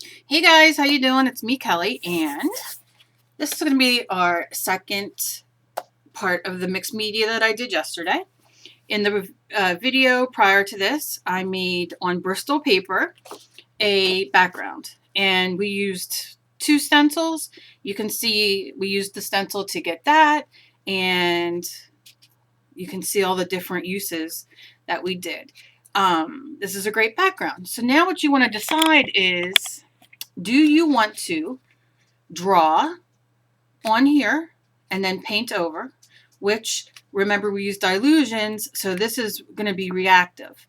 Hey guys, how you doing? It's me, Kelly, and this is going to be our second part of the mixed media that I did yesterday. In the video prior to this, I made on Bristol paper a background, and we used two stencils. You can see we used the stencil to get that, and you can see all the different uses that we did. This is a great background. So now what you want to decide is, do you want to draw on here and then paint over, which, remember, we use Dylusions, so this is going to be reactive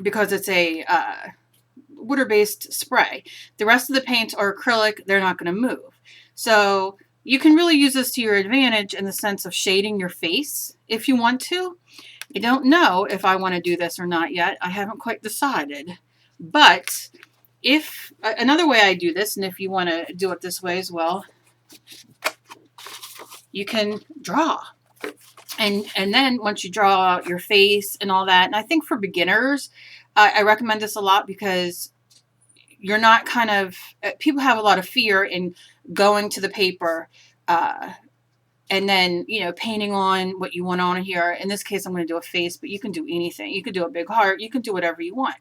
because it's a water-based spray. The rest of the paints are acrylic. They're not going to move. So you can really use this to your advantage in the sense of shading your face if you want to. I don't know if I want to do this or not yet. I haven't quite decided. But if another way I do this, and if you want to do it this way as well, you can draw. And then once you draw out your face and all that, and I think for beginners, I recommend this a lot because you're not people have a lot of fear in going to the paper and then, painting on what you want on here. In this case, I'm going to do a face, but you can do anything. You can do a big heart. You can do whatever you want.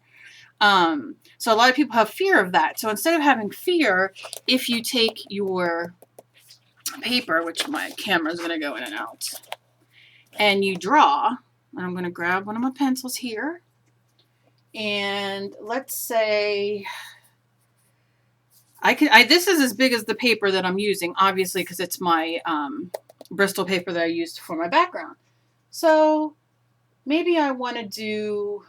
So a lot of people have fear of that. So instead of having fear, if you take your paper, which my camera is going to go in and out, and you draw, and I'm going to grab one of my pencils here, and let's say this is as big as the paper that I'm using, obviously, because it's my Bristol paper that I used for my background. So maybe I want to do,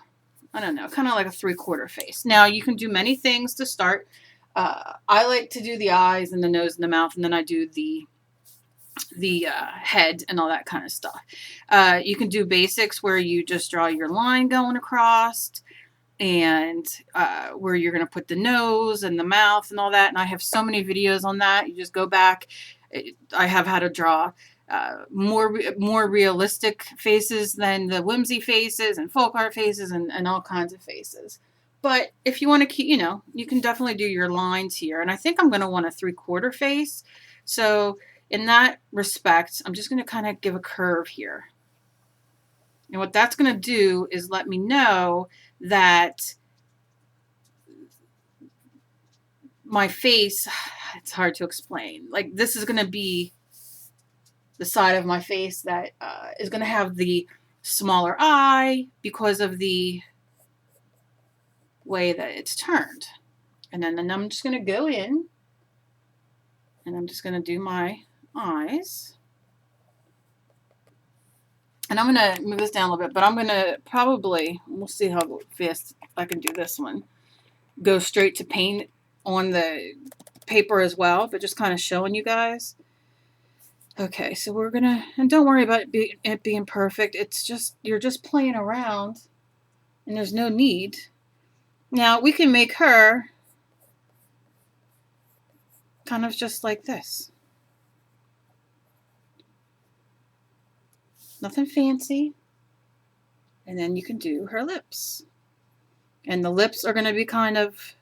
I don't know, kind of like a 3/4 face. Now, you can do many things to start. I like to do the eyes and the nose and the mouth, and then I do the head and all that kind of stuff. You can do basics where you just draw your line going across, and where you're going to put the nose and the mouth and all that. And I have so many videos on that. You just go back. I have how to draw more realistic faces than the whimsy faces and folk art faces and all kinds of faces. But if you want to keep, you can definitely do your lines here. And I think I'm going to want a 3/4 face. So in that respect, I'm just going to kind of give a curve here. And what that's going to do is let me know that my face, it's hard to explain. Like, this is going to be the side of my face that is going to have the smaller eye because of the way that it's turned. And then I'm just going to go in and I'm just going to do my eyes. And I'm going to move this down a little bit, but I'm going to probably, we'll see how fast I can do this one, go straight to paint on the paper as well, but just kind of showing you guys. Okay, so we're going to, and don't worry about it being perfect. It's just, you're just playing around and there's no need. Now, we can make her kind of just like this. Nothing fancy. And then you can do her lips. And the lips are going to be kind of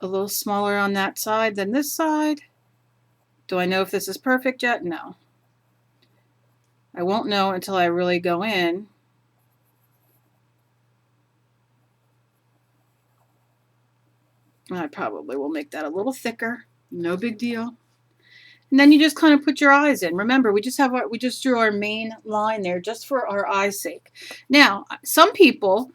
a little smaller on that side than this side. Do I know if this is perfect yet? No. I won't know until I really go in. I probably will make that a little thicker. No big deal. And then you just kind of put your eyes in. Remember, we just drew our main line there just for our eye's sake. Now, some people,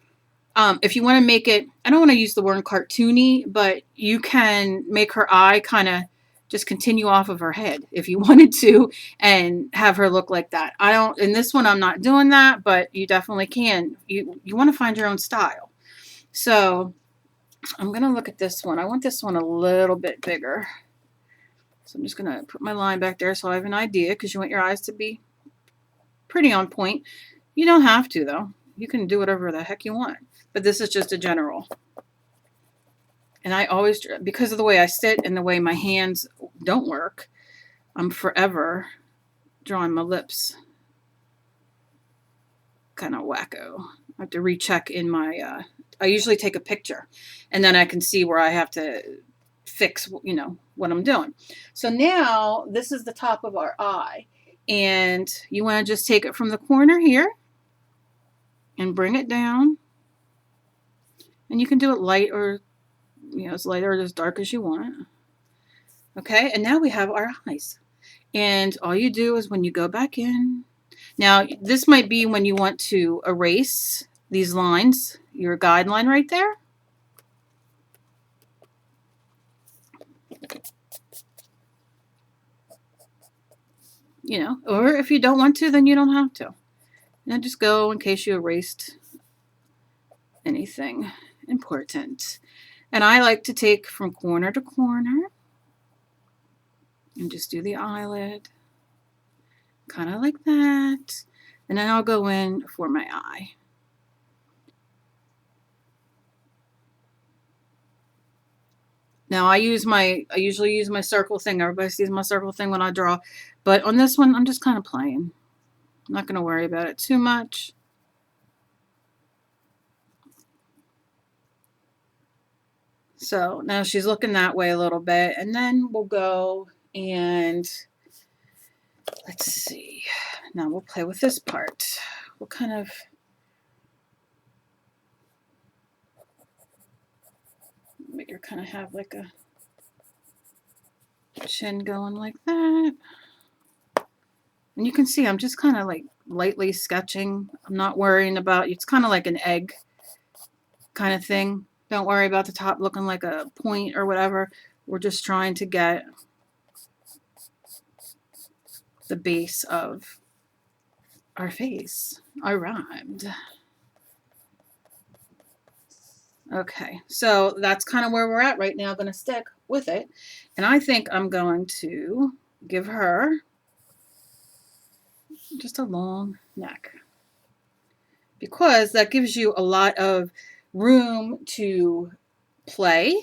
if you want to make it, I don't want to use the word cartoony, but you can make her eye kind of just continue off of her head if you wanted to and have her look like that. In this one, I'm not doing that, but you definitely can. You want to find your own style. So I'm going to look at this one. I want this one a little bit bigger. So I'm just going to put my line back there so I have an idea, because you want your eyes to be pretty on point. You don't have to, though. You can do whatever the heck you want. But this is just a general. And I always, because of the way I sit and the way my hands don't work, I'm forever drawing my lips kind of wacko. I have to recheck in my I usually take a picture, and then I can see where I have to fix, you know, what I'm doing. So now this is the top of our eye, and you want to just take it from the corner here and bring it down, and you can do it light or, you know, as light or as dark as you want. Okay, and now we have our eyes, and all you do is when you go back in, now this might be when you want to erase these lines, your guideline right there. You know, or if you don't want to, then you don't have to. And just go in case you erased anything important. And I like to take from corner to corner and just do the eyelid, kind of like that. And then I'll go in for my eye. Now I usually use my circle thing. Everybody sees my circle thing when I draw. But on this one, I'm just kind of playing. I'm not going to worry about it too much. So now she's looking that way a little bit. And then we'll go and let's see. Now we'll play with this part. We'll kind of make her kind of have like a chin going like that. And you can see I'm just kind of like lightly sketching. I'm not worrying about, it's kind of like an egg kind of thing. Don't worry about the top looking like a point or whatever. We're just trying to get the base of our face. I rhymed. Okay, so that's kind of where we're at right now. I'm going to stick with it. And I think I'm going to give her just a long neck, because that gives you a lot of room to play.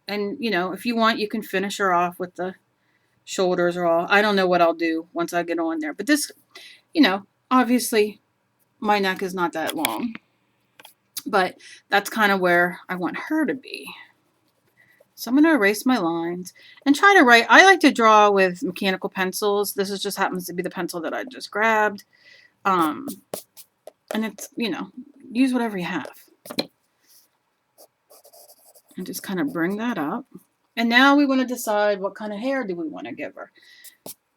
And, you know, if you want, you can finish her off with the shoulders or all. I don't know what I'll do once I get on there. But this, you know, obviously my neck is not that long. But that's kind of where I want her to be. So I'm going to erase my lines and try to write. I like to draw with mechanical pencils. This is just happens to be the pencil that I just grabbed. And it's, you know, use whatever you have. And just kind of bring that up. And now we want to decide what kind of hair do we want to give her.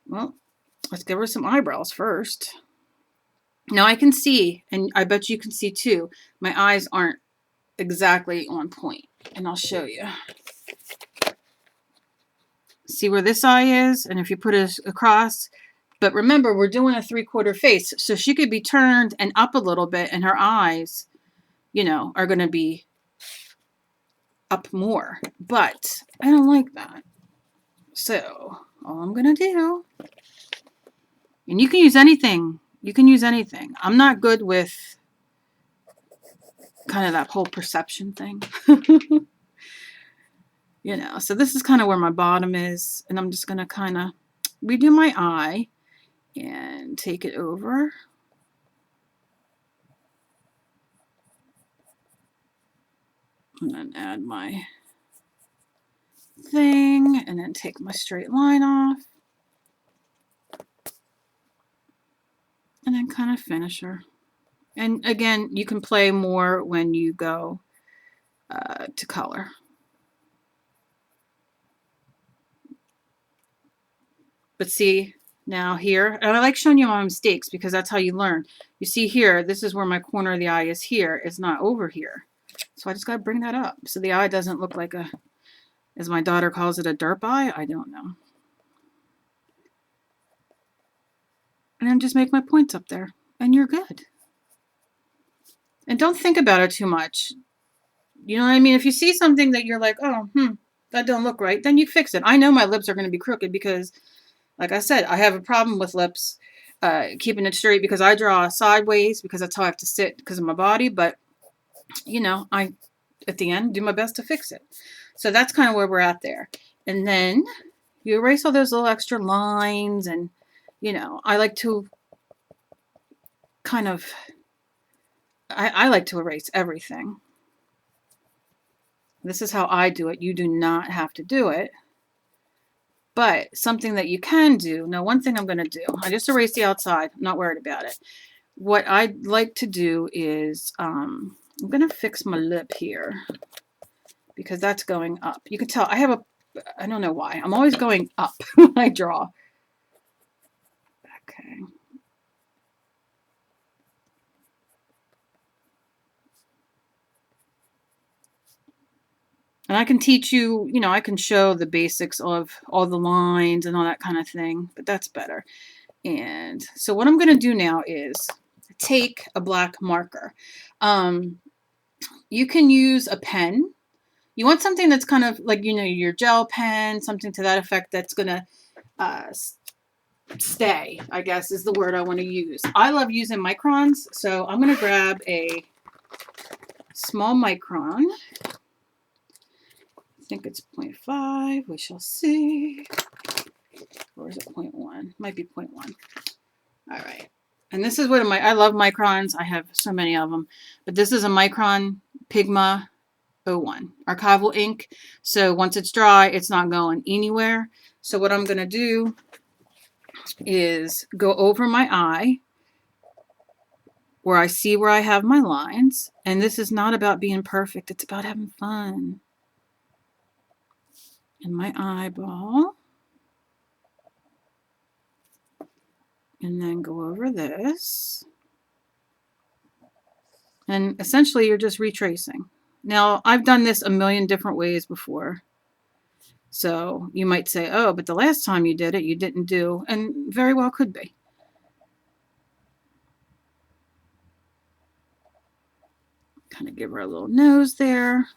Well, let's give her some eyebrows first. Now I can see, and I bet you can see too, my eyes aren't exactly on point. And I'll show you. See where this eye is? And if you put it across, but remember, we're doing a 3/4 face. So she could be turned and up a little bit, and her eyes, you know, are going to be up more. But I don't like that. So all I'm going to do, and you can use anything. You can use anything. I'm not good with kind of that whole perception thing. You know, so this is kind of where my bottom is, and I'm just going to kind of redo my eye and take it over. And then add my thing, and then take my straight line off. And then kind of finish her. And again, you can play more when you go to color. But see, now here, and I like showing you my mistakes because that's how you learn. You see here, this is where my corner of the eye is here. It's not over here. So I just got to bring that up. So the eye doesn't look like a, as my daughter calls it, a derp eye. I don't know. And then just make my points up there. And you're good. And don't think about it too much. You know what I mean? If you see something that you're like, oh, that don't look right, then you fix it. I know my lips are going to be crooked because, like I said, I have a problem with lips keeping it straight because I draw sideways because that's how I have to sit because of my body. But, you know, I, at the end, do my best to fix it. So that's kind of where we're at there. And then you erase all those little extra lines. And, you know, I like to kind of, I like to erase everything. This is how I do it. You do not have to do it. But something that you can do. Now, one thing I'm going to do. I just erased the outside. I'm not worried about it. What I'd like to do is I'm going to fix my lip here because that's going up. You can tell I have I don't know why. I'm always going up when I draw. Okay. And I can teach you, I can show the basics of all the lines and all that kind of thing, but that's better. And so what I'm going to do now is take a black marker. You can use a pen. You want something that's kind of like, your gel pen, something to that effect that's going to stay, I guess is the word I want to use. I love using microns, so I'm going to grab a small micron. I think it's 0.5. We shall see. Or is it 0.1? Might be 0.1. All right. And this is what I love microns. I have so many of them. But this is a Micron Pigma 01 archival ink. So once it's dry, it's not going anywhere. So what I'm going to do is go over my eye where I see where I have my lines. And this is not about being perfect. It's about having fun. And my eyeball. And then go over this. And essentially you're just retracing. Now, I've done this a million different ways before. So you might say, oh, but the last time you did it, you didn't do, and very well could be. Kind of give her a little nose there.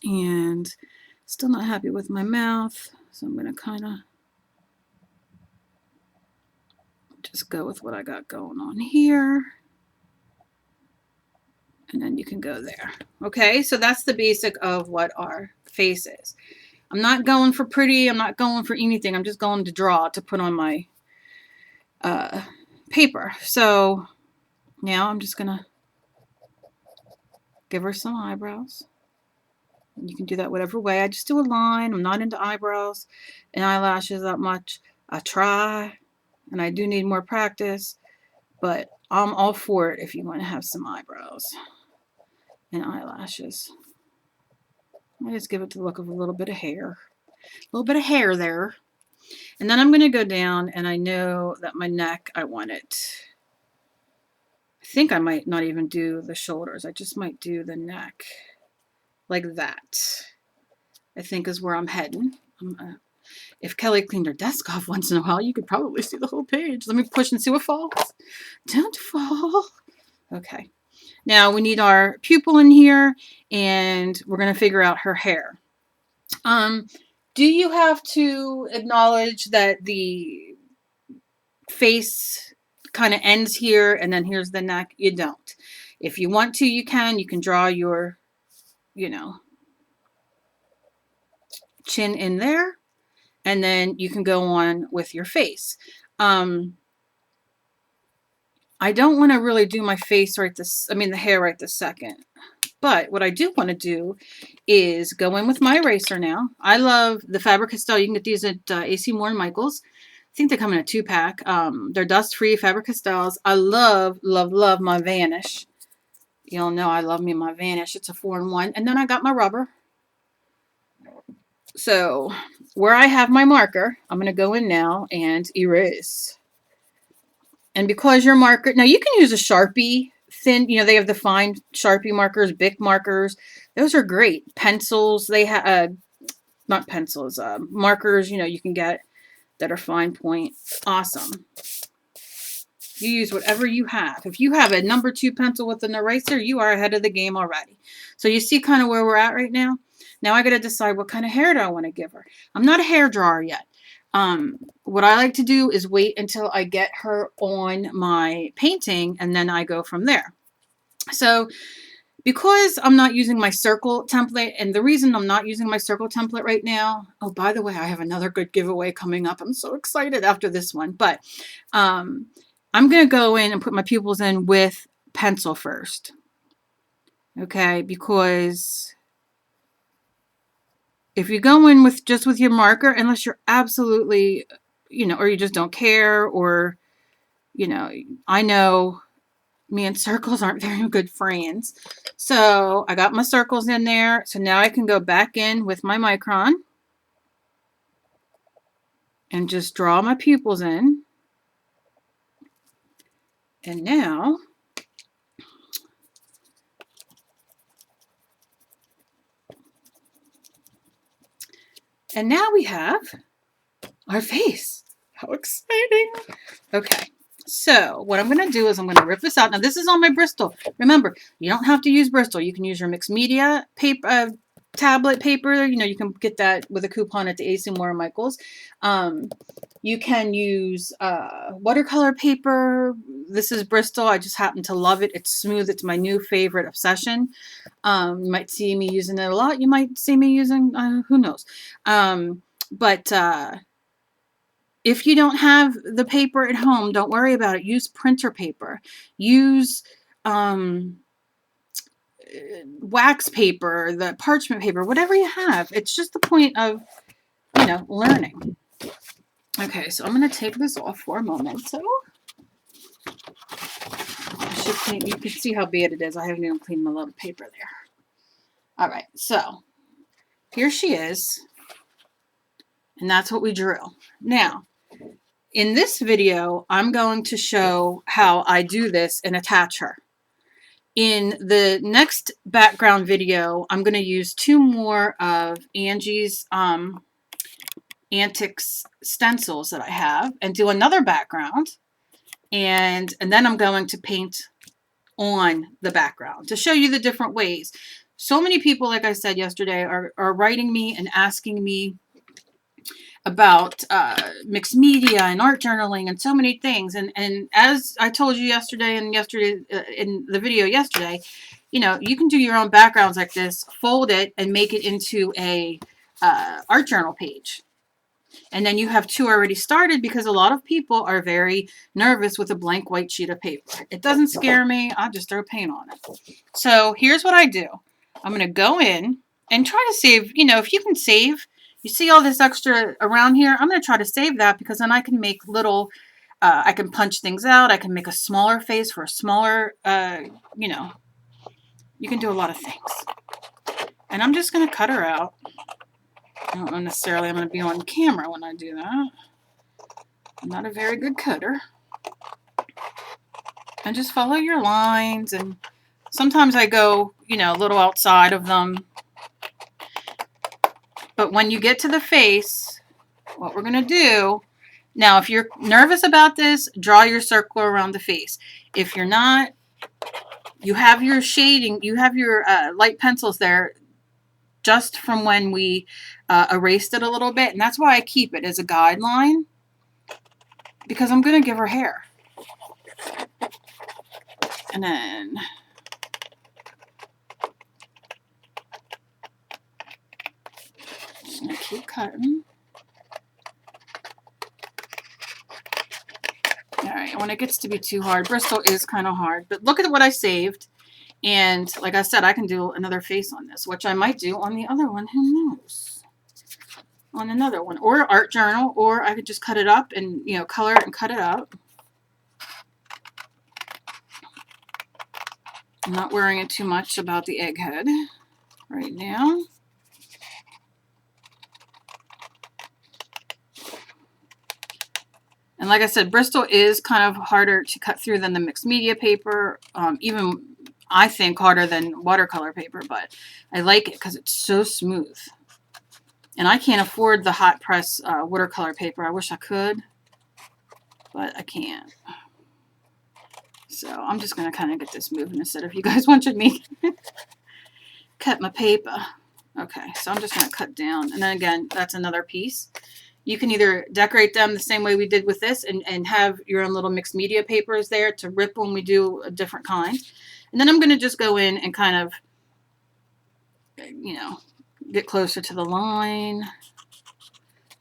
And still not happy with my mouth. So I'm going to kind of just go with what I got going on here. And then you can go there. Okay, so that's the basic of what our face is. I'm not going for pretty. I'm not going for anything. I'm just going to draw to put on my paper. So now I'm just going to give her some eyebrows. And you can do that whatever way. I just do a line. I'm not into eyebrows and eyelashes that much. I try, and I do need more practice, but I'm all for it if you want to have some eyebrows and eyelashes. I just give it the look of a little bit of hair. A little bit of hair there. And then I'm going to go down, and I know that my neck, I want it. I think I might not even do the shoulders. I just might do the neck. Like that, I think is where I'm heading. If Kelly cleaned her desk off once in a while, you could probably see the whole page. Let me push and see what falls. Don't fall. Okay. Now we need our pupil in here, and we're going to figure out her hair. Do you have to acknowledge that the face kind of ends here, and then here's the neck? You don't. If you want to, you can. You can draw your chin in there, and then you can go on with your face. I don't want to really do my face the hair right this second. But what I do want to do is go in with my eraser now. I love the Faber-Castell. You can get these at AC Moore and Michaels. I think they come in a 2-pack. They're dust-free Faber-Castells. I love, love, love my Vanish. You all know I love me my Vanish. It's a 4-in-1. And then I got my rubber. So where I have my marker, I'm going to go in now and erase. And because your marker, now you can use a Sharpie thin, they have the fine Sharpie markers, Bic markers. Those are great. Pencils, they have, not pencils, markers, you can get that are fine point. Awesome. You use whatever you have. If you have a number 2 pencil with an eraser, you are ahead of the game already. So you see kind of where we're at right now. Now I got to decide what kind of hair do I want to give her. I'm not a hair drawer yet. What I like to do is wait until I get her on my painting, and then I go from there. So because I'm not using my circle template, and the reason I'm not using my circle template right now, oh, by the way, I have another good giveaway coming up. I'm so excited after this one, but I'm going to go in and put my pupils in with pencil first. Okay, because if you go in with just with your marker, unless you're absolutely, you know, or you just don't care, or, you know, I know me and circles aren't very good friends. So I got my circles in there. So now I can go back in with my micron and just draw my pupils in. And now we have our face. How exciting. Okay. So what I'm going to do is I'm going to rip this out. Now this is on my Bristol. Remember, you don't have to use Bristol. You can use your mixed media paper, tablet paper. You know, you can get that with a coupon at the AC Moore Michaels. You can use watercolor paper. This is Bristol. I just happen to love it. It's smooth. It's my new favorite obsession. You might see me using it a lot. You might see me using, who knows. But if you don't have the paper at home, don't worry about it. Use printer paper. Use wax paper, the parchment paper, whatever you have. It's just the point of, you know, learning. Okay, so I'm going to take this off for a moment. So I should clean. You can see how bad it is. I haven't even cleaned my little paper there. All right, so here she is. And that's what we drew. Now, in this video, I'm going to show how I do this and attach her. In the next background video, I'm going to use 2 more of Angie's Antics stencils that I have and do another background. And then I'm going to paint on the background to show you the different ways. So many people, like I said yesterday, are writing me and asking me about mixed media and art journaling and so many things. And as I told you yesterday and in the video yesterday, you know, you can do your own backgrounds like this, fold it and make it into a art journal page. And then you have 2 already started, because a lot of people are very nervous with a blank white sheet of paper. It doesn't scare me. I just throw paint on it. So here's what I do. I'm going to go in and try to save, you know, if you can save, you see all this extra around here, I'm going to try to save that, because then I can make little, I can punch things out. I can make a smaller face for a smaller, you know, you can do a lot of things. And I'm just going to cut her out. I don't know necessarily I'm going to be on camera when I do that. I'm not a very good cutter. And just follow your lines. And sometimes I go, you know, a little outside of them. But when you get to the face, what we're going to do, now if you're nervous about this, draw your circle around the face. If you're not, you have your shading, you have your light pencils there just from when we erased it a little bit. And that's why I keep it as a guideline, because I'm going to give her hair. And then just going to keep cutting. All right, when it gets to be too hard, Bristol is kind of hard, but look at what I saved. And like I said, I can do another face on this, which I might do on the other one. Who knows? On another one, or art journal, or I could just cut it up and, you know, color it and cut it up. I'm not worrying too much about the egghead right now. And like I said, Bristol is kind of harder to cut through than the mixed media paper. Even I think harder than watercolor paper, but I like it because it's so smooth. And I can't afford the hot press watercolor paper. I wish I could, but I can't. So I'm just going to kind of get this moving instead of you guys wanted me cut my paper. Okay, so I'm just going to cut down. And then again, that's another piece. You can either decorate them the same way we did with this and have your own little mixed media papers there to rip when we do a different kind. And then I'm going to just go in and kind of, you know, get closer to the line.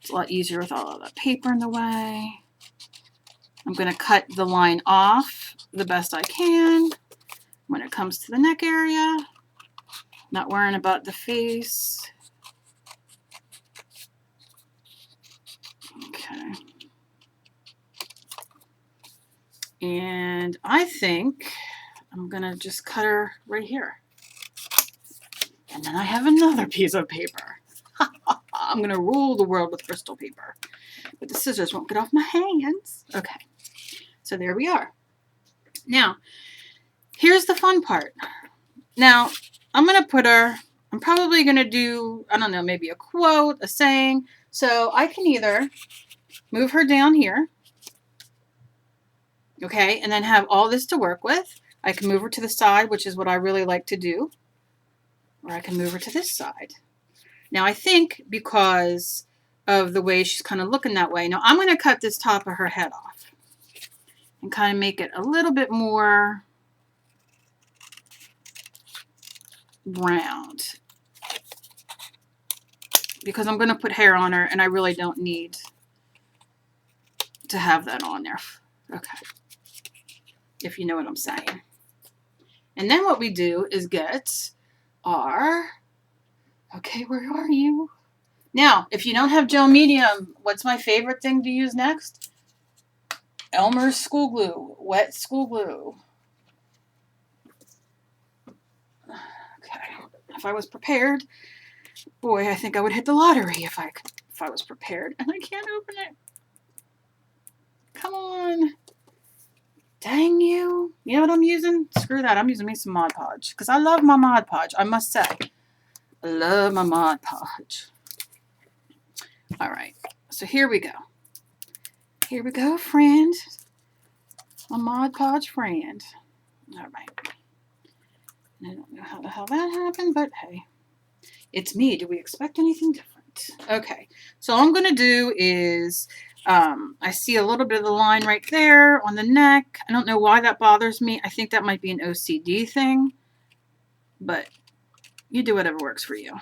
It's a lot easier with all of that paper in the way. I'm going to cut the line off the best I can when it comes to the neck area. Not worrying about the face. And I think I'm going to just cut her right here. And then I have another piece of paper. I'm going to rule the world with crystal paper. But the scissors won't get off my hands. Okay. So there we are. Now, here's the fun part. Now, I'm going to put her, I'm probably going to do, I don't know, maybe a quote, a saying. So I can either move her down here, okay, and then have all this to work with. I can move her to the side, which is what I really like to do. Or I can move her to this side. Now, I think because of the way she's kind of looking that way. Now, I'm going to cut this top of her head off and kind of make it a little bit more round. Because I'm going to put hair on her, and I really don't need to have that on there. Okay. If you know what I'm saying. And then what we do is get our... Okay, where are you? Now, if you don't have gel medium, what's my favorite thing to use next? Elmer's school glue. Wet school glue. Okay. If I was prepared, boy, I think I would hit the lottery if I was prepared. And I can't open it. Come on. Dang you. You know what I'm using? Screw that. I'm using me some Mod Podge. Because I love my Mod Podge, I must say. I love my Mod Podge. All right. So here we go. Here we go, friend. My Mod Podge friend. All right. I don't know how the hell that happened, but hey. It's me. Do we expect anything different? Okay. So all I'm going to do is... I see a little bit of the line right there on the neck. I don't know why that bothers me. I think that might be an OCD thing. But you do whatever works for you.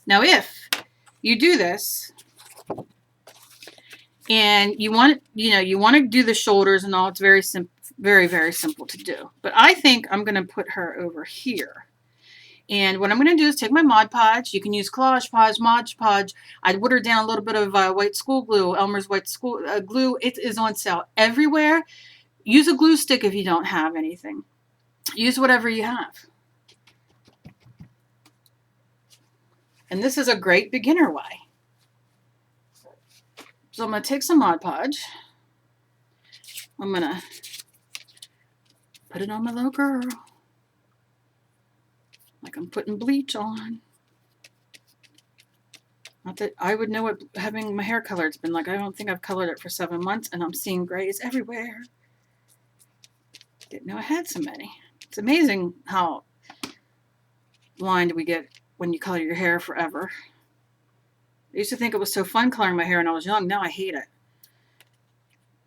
Now, if you do this and you want, you want to do the shoulders and all, it's very simple, very, very simple to do. But I think I'm going to put her over here. And what I'm going to do is take my Mod Podge. You can use Collage Podge, Mod Podge. I'd water down a little bit of white school glue, Elmer's white school glue. It is on sale everywhere. Use a glue stick if you don't have anything. Use whatever you have. And this is a great beginner way. So I'm going to take some Mod Podge. I'm going to put it on my little girl. Like I'm putting bleach on. Not that I would know what having my hair colored's been like. I don't think I've colored it for 7 months, and I'm seeing grays everywhere. Didn't know I had so many. It's amazing how blind we get when you color your hair forever. I used to think it was so fun coloring my hair when I was young. Now I hate it.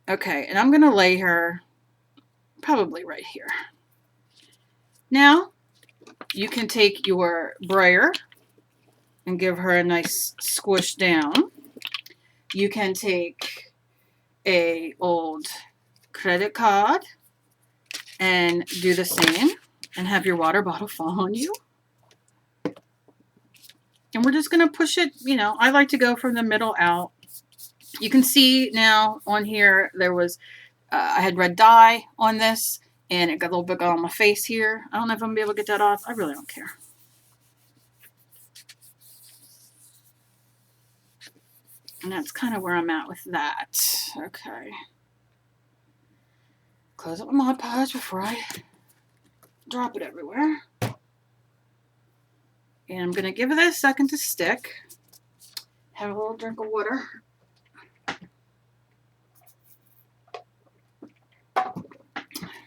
Okay, and I'm going to lay her probably right here. Now, you can take your brayer and give her a nice squish down. You can take a old credit card and do the same and have your water bottle fall on you. And we're just going to push it, I like to go from the middle out. You can see now on here there was, I had red dye on this. And it got a little bit on my face here. I don't know if I'm going to be able to get that off. I really don't care. And that's kind of where I'm at with that. Okay. Close up my Mod Podge before I drop it everywhere. And I'm going to give it a second to stick. Have a little drink of water.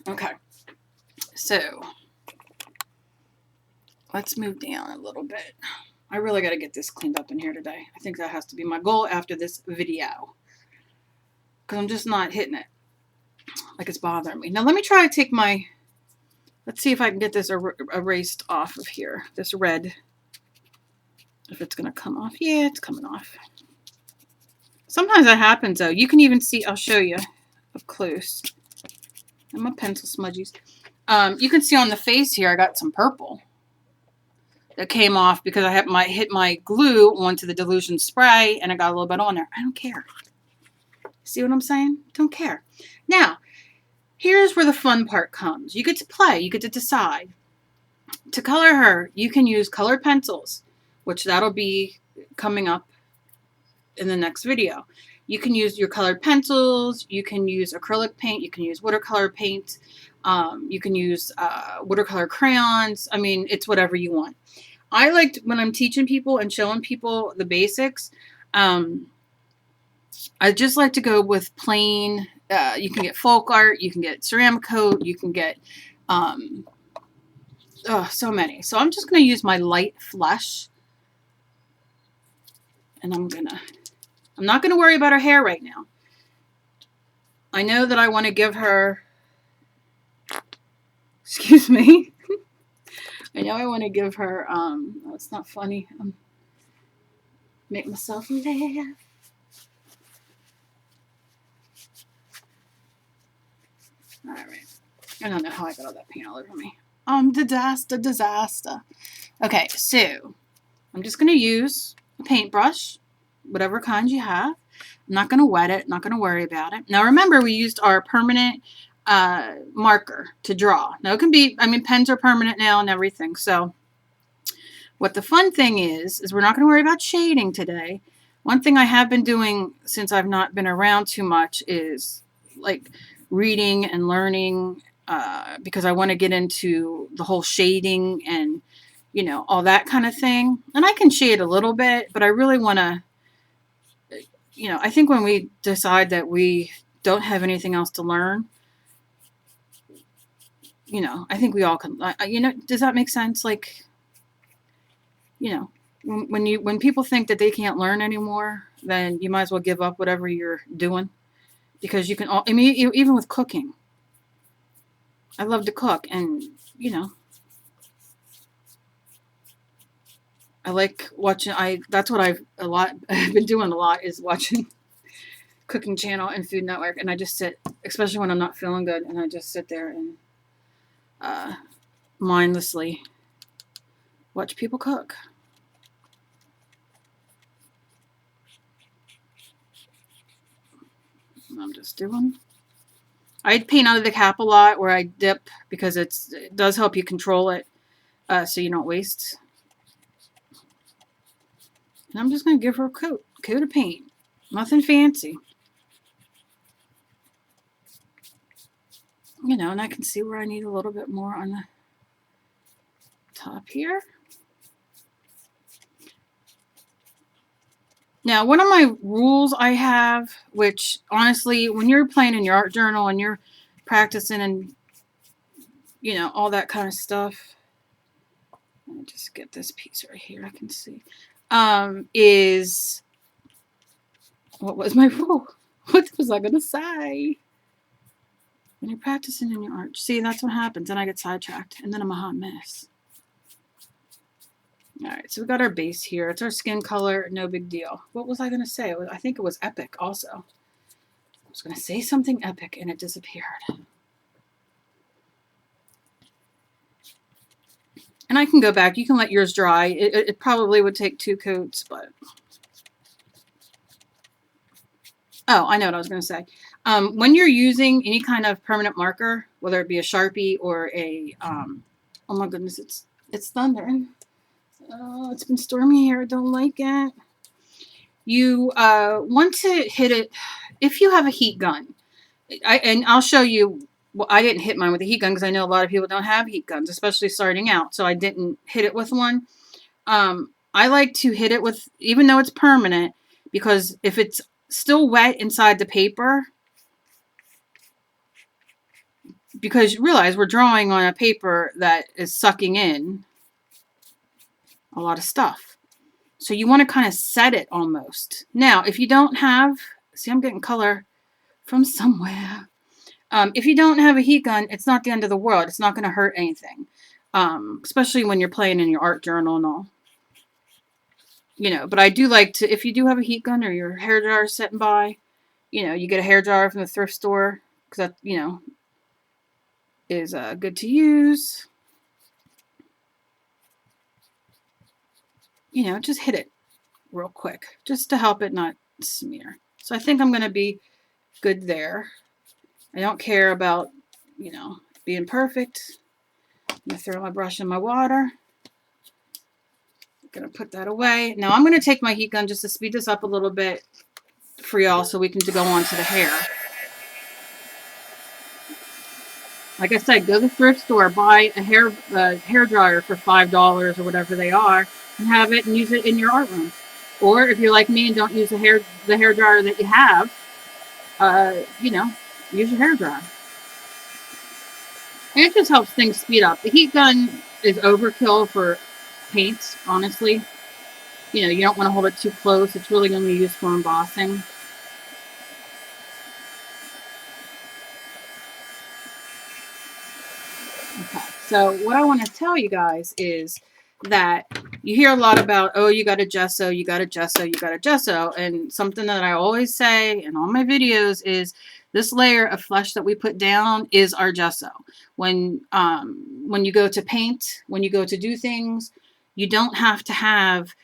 Okay. So, let's move down a little bit. I really got to get this cleaned up in here today. I think that has to be my goal after this video. Because I'm just not hitting it. Like it's bothering me. Now let me try to take my... Let's see if I can get this erased off of here. This red. If it's going to come off. Yeah, it's coming off. Sometimes that happens though. You can even see... I'll show you up close. And my pencil smudgies. You can see on the face here I got some purple. That came off because I hit my glue onto the dilution spray and I got a little bit on there. I don't care. See what I'm saying? Don't care. Now, Here's where the fun part comes. You get to play. You get to decide. To color her, you can use colored pencils, which that'll be coming up in the next video. You can use your colored pencils. You can use acrylic paint. You can use watercolor paint. You can use watercolor crayons. I mean, it's whatever you want. I liked when I'm teaching people and showing people the basics. I just like to go with plain. You can get folk art. You can get ceramic coat. You can get so many. So I'm just going to use my light flesh, and I'm not going to worry about her hair right now. I know that I want to give her, excuse me. I know I want to give her, oh, it's not funny. Make myself laugh. All right. I don't know how I got all that paint all over me. Disaster. Okay, so I'm just going to use a paintbrush, whatever kind you have. I'm not going to wet it, not going to worry about it. Now remember, we used our permanent marker to draw. Now it can be, I mean, pens are permanent now and everything. So what the fun thing is we're not going to worry about shading today. One thing I have been doing since I've not been around too much is like reading and learning because I want to get into the whole shading and, you know, all that kind of thing. And I can shade a little bit, but I really want to, you know, I think when we decide that we don't have anything else to learn, you know, I think we all can, you know, does that make sense? Like, you know, when people think that they can't learn anymore, then you might as well give up whatever you're doing, because you can all, I mean, even with cooking, I love to cook, and, you know, I like watching, that's what I've been doing a lot is watching Cooking Channel and Food Network, and I just sit, especially when I'm not feeling good, and I just sit there and mindlessly watch people cook. I'm just doing. I paint out of the cap a lot, where I dip, because it does help you control it, so you don't waste. And I'm just going to give her a coat of paint. Nothing fancy. You know, and I can see where I need a little bit more on the top here. Now, one of my rules I have, which honestly, when you're playing in your art journal and you're practicing and, you know, all that kind of stuff, let me just get this piece right here, I can see, is, what was my rule? What was I going to say? When you're practicing in your art, see, that's what happens. Then I get sidetracked, and then I'm a hot mess. All right, so we got our base here. It's our skin color, no big deal. What was I going to say? I think it was epic also. I was going to say something epic, and it disappeared. And I can go back. You can let yours dry. It probably would take 2 coats, but... Oh, I know what I was going to say. When you're using any kind of permanent marker, whether it be a Sharpie or a... oh my goodness, it's thundering. Oh, it's been stormy here. I don't like it. You want to hit it if you have a heat gun. And I'll show you. Well, I didn't hit mine with a heat gun because I know a lot of people don't have heat guns, especially starting out. So I didn't hit it with one. I like to hit it with, even though it's permanent, because if it's still wet inside the paper, because realize we're drawing on a paper that is sucking in a lot of stuff. So you want to kind of set it almost. Now, if you don't have, see, I'm getting color from somewhere. If you don't have a heat gun, it's not the end of the world. It's not going to hurt anything. Especially when you're playing in your art journal and all. You know, but I do like to, if you do have a heat gun or your hair dryer is sitting by, you know, you get a hair dryer from the thrift store, because that, you know, is good to use. You know, just hit it real quick, just to help it not smear. So I think I'm going to be good there. I don't care about you know, being perfect. I'm going to throw my brush in my water. Going to put that away. Now I'm going to take my heat gun just to speed this up a little bit for y'all so we can go on to the hair. Like I said, go to the thrift store, buy a hair dryer for $5 or whatever they are, and have it and use it in your art room. Or if you're like me and don't use the hair dryer that you have, you know, use your hair dryer. And it just helps things speed up. The heat gun is overkill for paints, honestly. You know, you don't want to hold it too close. It's really going to be used for embossing. Okay, so what I want to tell you guys is that you hear a lot about, oh, you got a gesso, you got a gesso, you got a gesso. And something that I always say in all my videos is this layer of flesh that we put down is our gesso. When you go to paint, when you go to do things, you don't have to have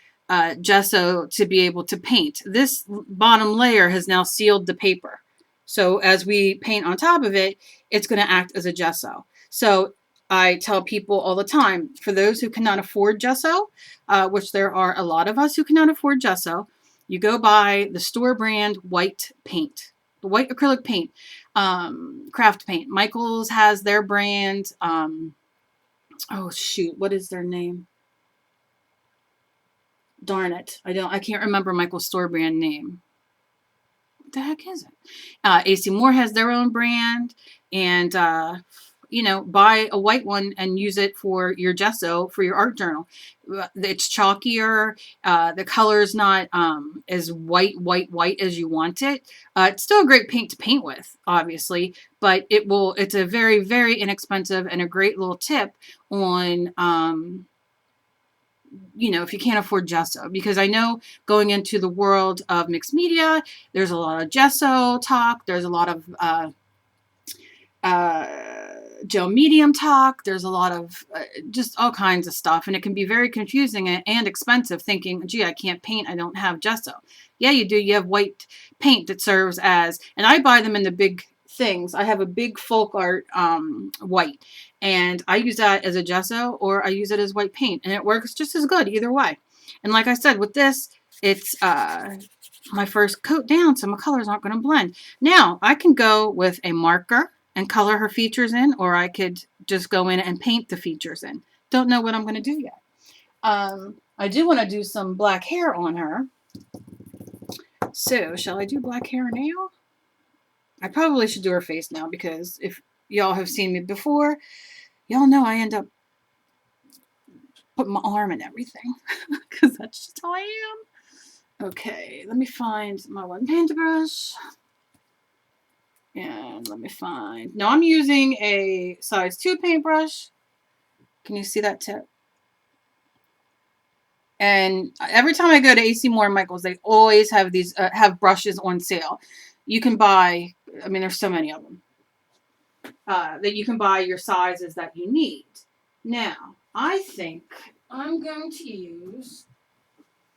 gesso to be able to paint. This bottom layer has now sealed the paper. So as we paint on top of it, it's going to act as a gesso. So I tell people all the time, for those who cannot afford gesso, which there are a lot of us who cannot afford gesso, you go buy the store brand white paint, the white acrylic paint, craft paint. Michaels has their brand. Oh shoot, what is their name? Darn it, I can't remember Michael's store brand name. What the heck is it? AC Moore has their own brand, and you know, buy a white one and use it for your gesso for your art journal. It's chalkier. The color is not as white as you want it. It's still a great paint to paint with, obviously, but it's a very, very inexpensive and a great little tip on you know, if you can't afford gesso, because I know going into the world of mixed media, there's a lot of gesso talk. There's a lot of gel medium talk. There's a lot of just all kinds of stuff, and it can be very confusing and expensive, thinking, gee, I can't paint, I don't have gesso. Yeah, you do. You have white paint that serves as, and I buy them in the big things. I have a big folk art white, and I use that as a gesso, or I use it as white paint, and it works just as good either way. And like I said, with this, it's my first coat down, so my colors aren't going to blend. Now I can go with a marker and color her features in, or I could just go in and paint the features in. Don't know what I'm going to do yet. I do want to do some black hair on her. So, shall I do black hair now? I probably should do her face now, because if y'all have seen me before, y'all know I end up putting my arm in everything, because that's just how I am. Okay, let me find my one paintbrush. And let me find, now I'm using a size 2 paintbrush. Can you see that tip? And every time I go to AC Moore and Michaels, they always have these, have brushes on sale. You can buy, I mean, there's so many of them, that you can buy your sizes that you need. Now, I think I'm going to use,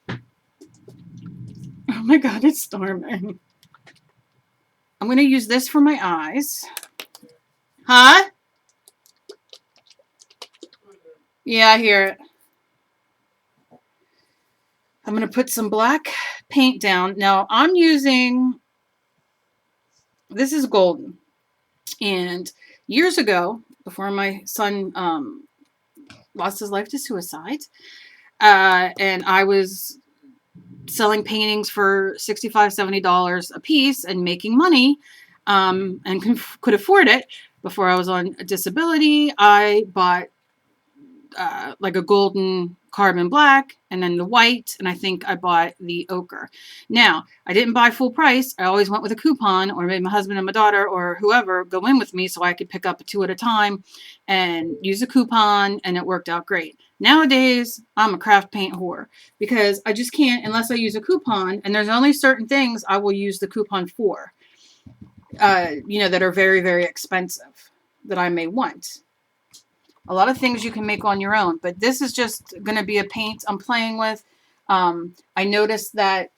oh my God, it's storming. I'm going to use this for my eyes. Huh? Yeah, I hear it. I'm going to put some black paint down. Now, I'm using, this is golden. And years ago, before my son lost his life to suicide, and I was selling paintings for $65, $70 a piece and making money, and could afford it before I was on disability, I bought like a golden carbon black, and then the white, and I think I bought the ochre. Now, I didn't buy full price. I always went with a coupon, or maybe my husband and my daughter or whoever go in with me so I could pick up 2 at a time and use a coupon, and it worked out great. Nowadays, I'm a craft paint whore, because I just can't unless I use a coupon, and there's only certain things I will use the coupon for, you know, that are very, very expensive that I may want. A lot of things you can make on your own, but this is just going to be a paint I'm playing with. I noticed that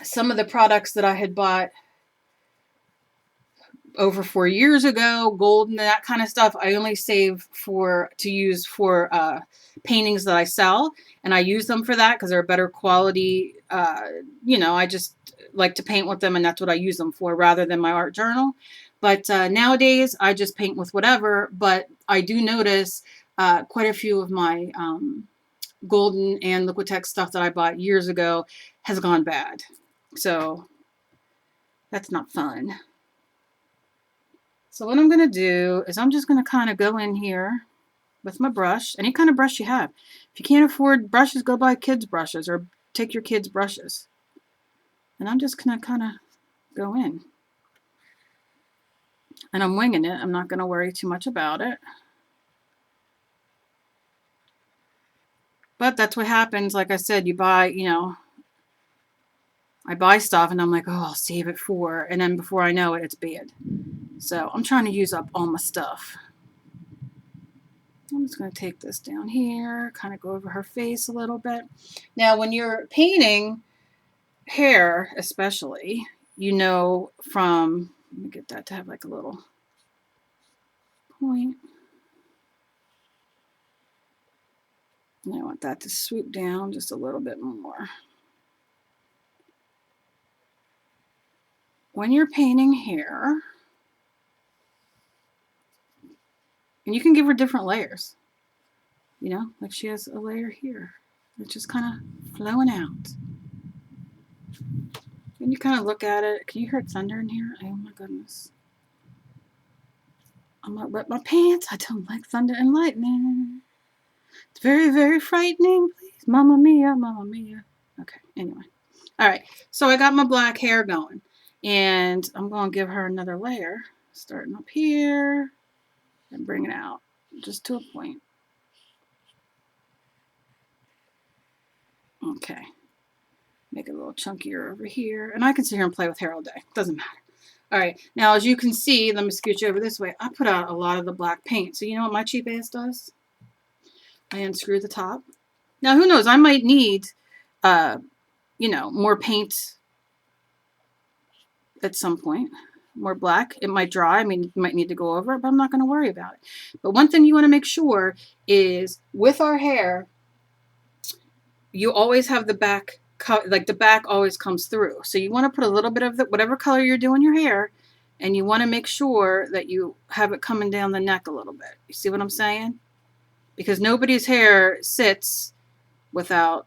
some of the products that I had bought over 4 years ago, gold and that kind of stuff. I only save to use for paintings that I sell, and I use them for that because they're better quality. I just like to paint with them, and that's what I use them for rather than my art journal. But nowadays, I just paint with whatever. But I do notice quite a few of my golden and Liquitex stuff that I bought years ago has gone bad. So that's not fun. So what I'm going to do is I'm just going to kind of go in here with my brush, any kind of brush you have. If you can't afford brushes, go buy kids' brushes or take your kids' brushes. And I'm just going to kind of go in. And I'm winging it. I'm not going to worry too much about it. But that's what happens. Like I said, you buy, I buy stuff and I'm like, oh, I'll save it for. And then before I know it, it's bad. So I'm trying to use up all my stuff. I'm just going to take this down here, kind of go over her face a little bit. Now, when you're painting hair, especially, from, let me get that to have like a little point. And I want that to swoop down just a little bit more. When you're painting hair, and you can give her different layers, like she has a layer here. It's just kind of flowing out. And you kind of look at it. Can you hear thunder in here? Oh my goodness. I'm gonna wet my pants. I don't like thunder and lightning. It's very, very frightening. Please, Mamma Mia, Mamma Mia. Okay, anyway. All right, so I got my black hair going. And I'm going to give her another layer. Starting up here and bring it out just to a point. Okay. Make it a little chunkier over here. And I can sit here and play with hair all day. Doesn't matter. All right. Now, as you can see, let me scooch over this way. I put out a lot of the black paint. So you know what my cheap ass does? I unscrew the top. Now, who knows? I might need, more paint at some point. More black. It might dry. I mean, you might need to go over it, but I'm not going to worry about it. But one thing you want to make sure is with our hair, you always have the back, like the back always comes through. So you want to put a little bit of whatever color you're doing your hair, and you want to make sure that you have it coming down the neck a little bit. You see what I'm saying? Because nobody's hair sits without.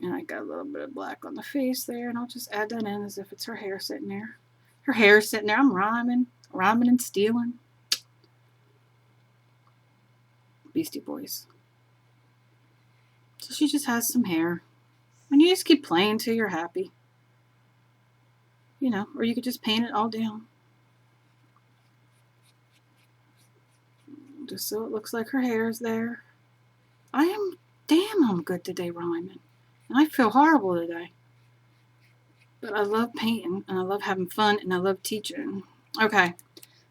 And I got a little bit of black on the face there, and I'll just add that in as if it's her hair sitting there. Her hair's sitting there. I'm rhyming and stealing. Beastie Boys. So she just has some hair. And you just keep playing till you're happy. Or you could just paint it all down. Just so it looks like her hair is there. I'm good today rhyming. And I feel horrible today. But I love painting, and I love having fun, and I love teaching. Okay,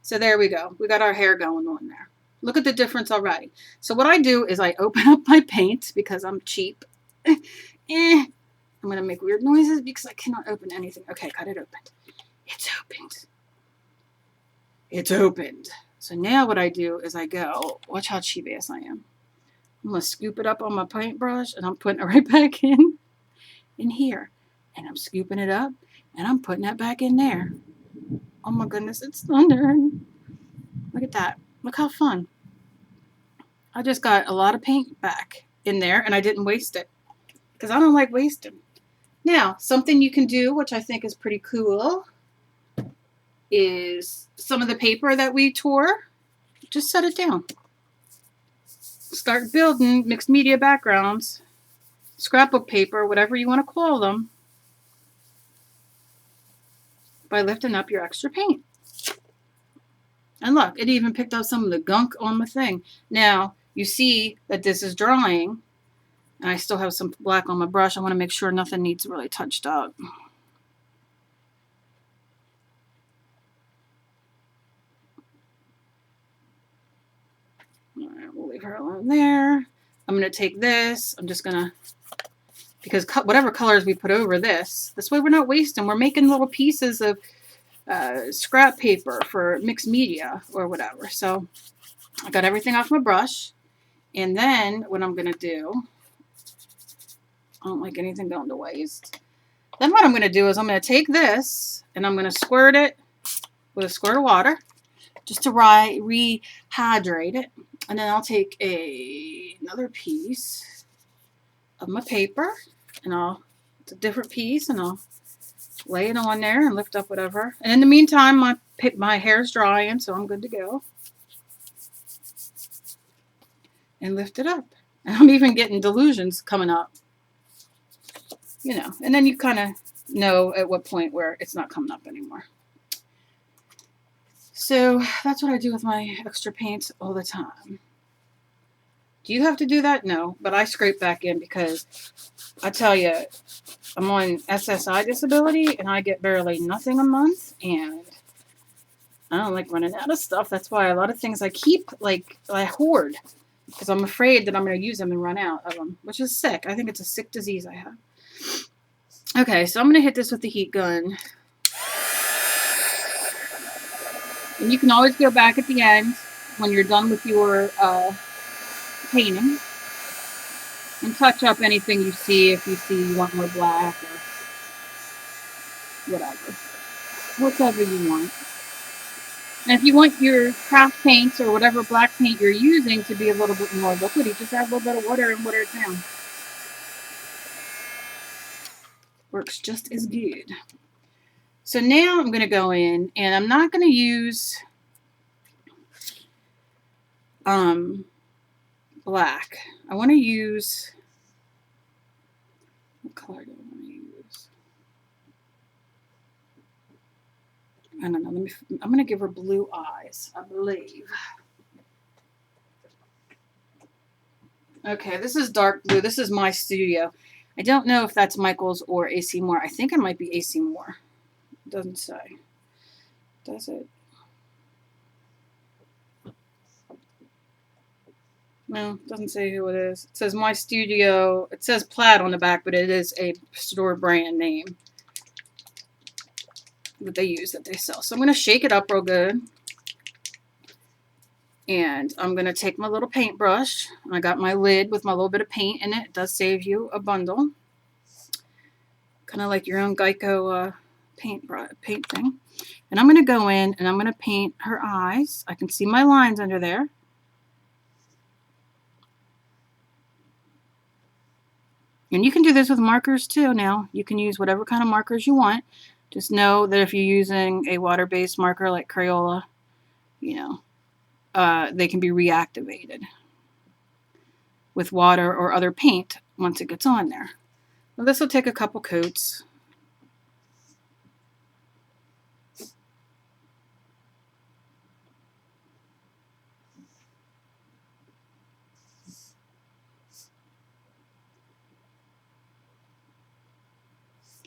so there we go. We got our hair going on there. Look at the difference already. So what I do is I open up my paint because I'm cheap. I'm going to make weird noises because I cannot open anything. Okay, got it opened. It's opened. It's opened. So now what I do is I go, watch how cheap ass I am. I'm going to scoop it up on my paintbrush, and I'm putting it right back in here. And I'm scooping it up, and I'm putting that back in there. Oh my goodness, it's thunder. Look at that. Look how fun. I just got a lot of paint back in there, and I didn't waste it because I don't like wasting. Now, something you can do, which I think is pretty cool, is some of the paper that we tore, just set it down. Start building mixed media backgrounds, scrapbook paper, whatever you want to call them, by lifting up your extra paint. And look, it even picked up some of the gunk on my thing. Now, you see that this is drying, and I still have some black on my brush. I want to make sure nothing needs really touched up. All right, we'll leave her alone there. I'm going to take this. I'm just going to because whatever colors we put over this way we're not wasting. We're making little pieces of scrap paper for mixed media or whatever. So I got everything off my brush. And then what I'm going to do, I don't like anything going to waste. Then what I'm going to do is I'm going to take this and I'm going to squirt it with a squirt of water just to rehydrate it. And then I'll take another piece of my paper and it's a different piece, and I'll lay it on there and lift up whatever. And in the meantime, my hair's drying, so I'm good to go. And lift it up. And I'm even getting delusions coming up. You know, and then you kind of know at what point where it's not coming up anymore. So that's what I do with my extra paints all the time. Do you have to do that? No, but I scrape back in because I tell you, I'm on SSI disability and I get barely nothing a month, and I don't like running out of stuff. That's why a lot of things I keep, like, I hoard because I'm afraid that I'm going to use them and run out of them, which is sick. I think it's a sick disease I have. Okay, so I'm going to hit this with the heat gun. And you can always go back at the end when you're done with your painting and touch up anything you see if you see you want more black or whatever you want. And if you want your craft paints or whatever black paint you're using to be a little bit more liquidy, just add a little bit of water and water it down. Works just as good. So now I'm going to go in, and I'm not going to use black. I want to use, what color do I want to use? I don't know. I'm going to give her blue eyes, I believe. Okay, this is dark blue. This is My Studio. I don't know if that's Michael's or AC Moore. I think it might be AC Moore. It doesn't say. Does it? No, it doesn't say who it is. It says My Studio. It says Plaid on the back, but it is a store brand name that they use, that they sell. So I'm going to shake it up real good. And I'm going to take my little paintbrush. I got my lid with my little bit of paint in it. It does save you a bundle. Kind of like your own Geico paint thing. And I'm going to go in and I'm going to paint her eyes. I can see my lines under there. And you can do this with markers too now. You can use whatever kind of markers you want. Just know that if you're using a water-based marker like Crayola, you know, they can be reactivated with water or other paint once it gets on there. Well, this will take a couple coats.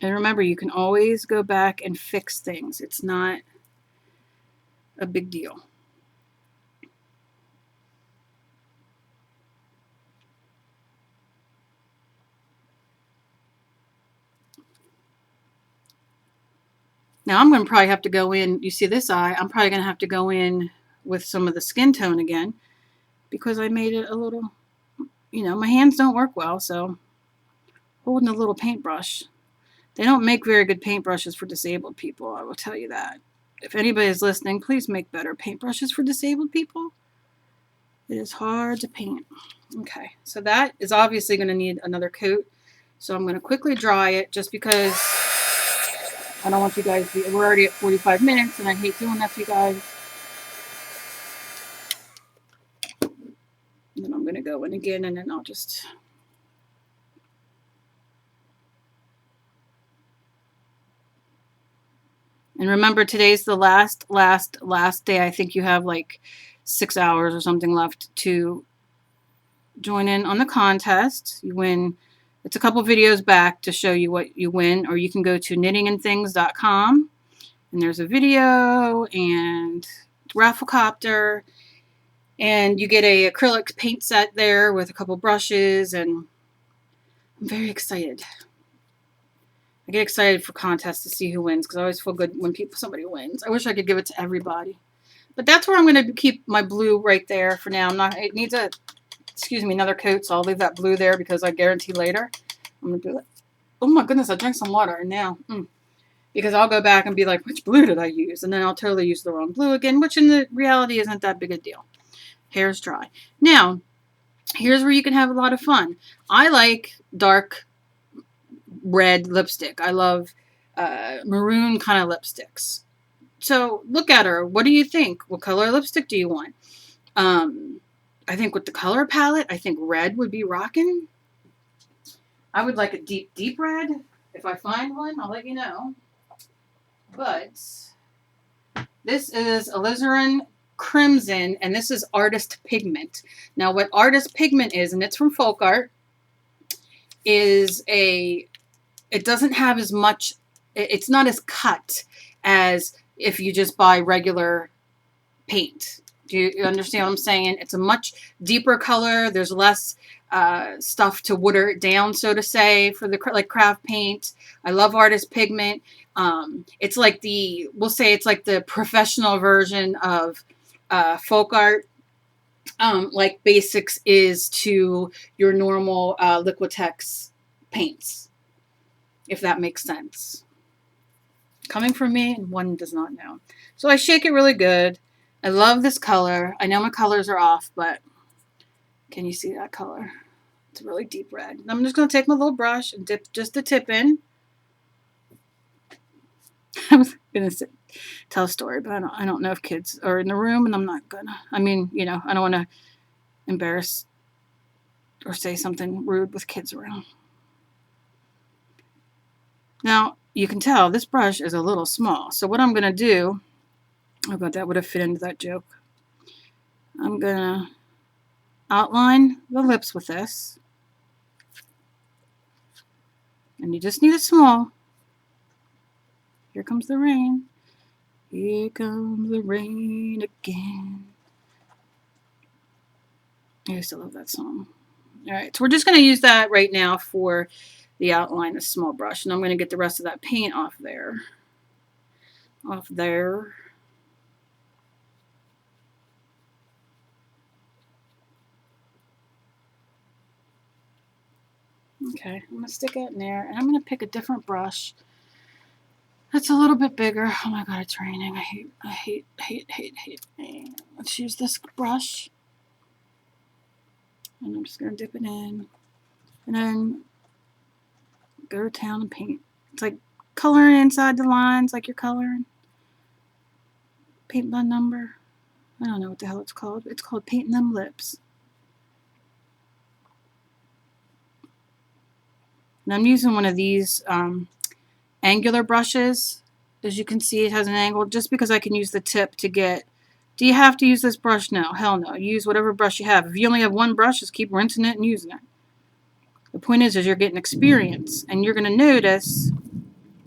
And remember, you can always go back and fix things. It's not a big deal. Now I'm going to probably have to go in, you see this eye, I'm probably going to have to go in with some of the skin tone again because I made it a little, you know, my hands don't work well, so holding a little paintbrush. They don't make very good paintbrushes for disabled people, I will tell you that. If anybody is listening, please make better paintbrushes for disabled people. It is hard to paint. Okay, so that is obviously going to need another coat. So I'm going to quickly dry it just because I don't want you guys to be, we're already at 45 minutes and I hate doing that to you guys. And then I'm going to go in again and then I'll just... And remember, today's the last day. I think you have like 6 hours or something left to join in on the contest. You win. It's a couple videos back to show you what you win, or you can go to knittingandthings.com and there's a video and Rafflecopter, and you get a acrylic paint set there with a couple brushes, and I'm I'm very excited. I get excited for contests to see who wins because I always feel good when somebody wins. I wish I could give it to everybody. But that's where I'm going to keep my blue right there for now. It needs another coat, so I'll leave that blue there because I guarantee later I'm going to do it. Oh my goodness, I drank some water now. Because I'll go back and be like, which blue did I use? And then I'll totally use the wrong blue again, which in the reality isn't that big a deal. Hair's dry. Now, here's where you can have a lot of fun. I like dark red lipstick. I love maroon kind of lipsticks. So look at her. What do you think? What color lipstick do you want? I think with the color palette, I think red would be rocking. I would like a deep, deep red. If I find one, I'll let you know. But this is alizarin crimson, and this is artist pigment. Now, what artist pigment is, and it's from Folk Art, is it doesn't have as much, it's not as cut as if you just buy regular paint. Do you understand what I'm saying? It's a much deeper color. There's less stuff to water it down, so to say, for the craft paint. I love artist pigment. It's like we'll say it's like the professional version of Folk Art. Like Basics is to your normal Liquitex paints, if that makes sense. Coming from me, one does not know. So I shake it really good. I love this color. I know my colors are off, but can you see that color? It's a really deep red. I'm just going to take my little brush and dip just the tip in. I was going to tell a story, but I don't know if kids are in the room, and I'm not going to. I mean, I don't want to embarrass or say something rude with kids around. Now, you can tell this brush is a little small. So what I'm going to do, oh God, that would have fit into that joke. I'm going to outline the lips with this. And you just need it small. Here comes the rain. Here comes the rain again. I used to love that song. All right, so we're just going to use that right now for the outline, a small brush. And I'm going to get the rest of that paint off there. Off there. Okay, I'm going to stick it in there. And I'm going to pick a different brush that's a little bit bigger. Oh my God, it's raining. I hate. Let's use this brush. And I'm just going to dip it in. And then go to town and paint. It's like coloring inside the lines, like you're coloring. Paint by number. I don't know what the hell it's called. It's called painting them lips. And I'm using one of these angular brushes. As you can see, it has an angle just because I can use the tip to get. Do you have to use this brush? No, hell no. Use whatever brush you have. If you only have one brush, just keep rinsing it and using it. The point is you're getting experience, and you're going to notice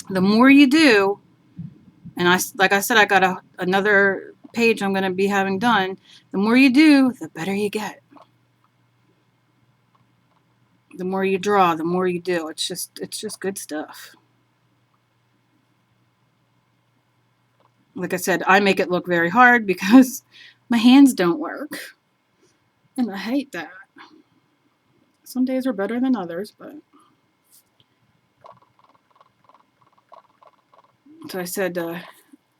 the more you do, and like I said, I got another page I'm going to be having done. The more you do, the better you get. The more you draw, the more you do. It's just good stuff. Like I said, I make it look very hard because my hands don't work. And I hate that. Some days are better than others, but. So I said,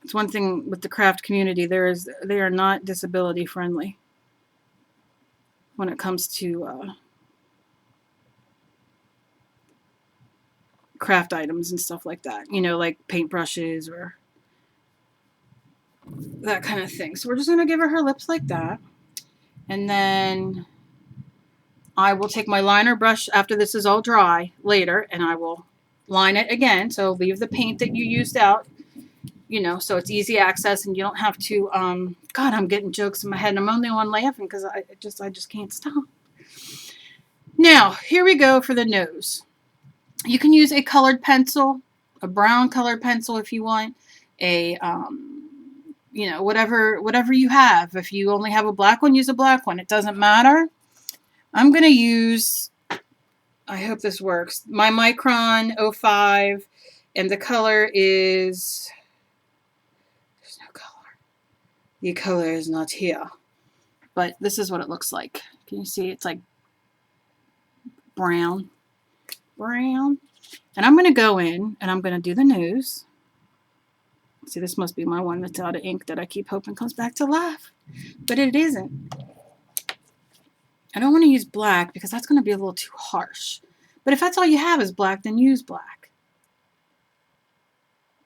it's one thing with the craft community, they are not disability friendly when it comes to craft items and stuff like that. Like paintbrushes or that kind of thing. So we're just going to give her lips like that. And then I will take my liner brush after this is all dry later, and I will line it again. So leave the paint that you used out, so it's easy access and you don't have to, God, I'm getting jokes in my head and I'm only one laughing because I just can't stop. Now, here we go for the nose. You can use a colored pencil, a brown colored pencil if you want, a, whatever you have. If you only have a black one, use a black one. It doesn't matter. I'm going to use I hope this works. My Micron 05, and the color is, there's no color. The color is not here. But this is what it looks like. Can you see? It's like brown. Brown. And I'm going to go in and I'm going to do the nose. See, this must be my one that's out of ink that I keep hoping comes back to life. But it isn't. I don't want to use black because that's going to be a little too harsh. But if that's all you have is black, then use black.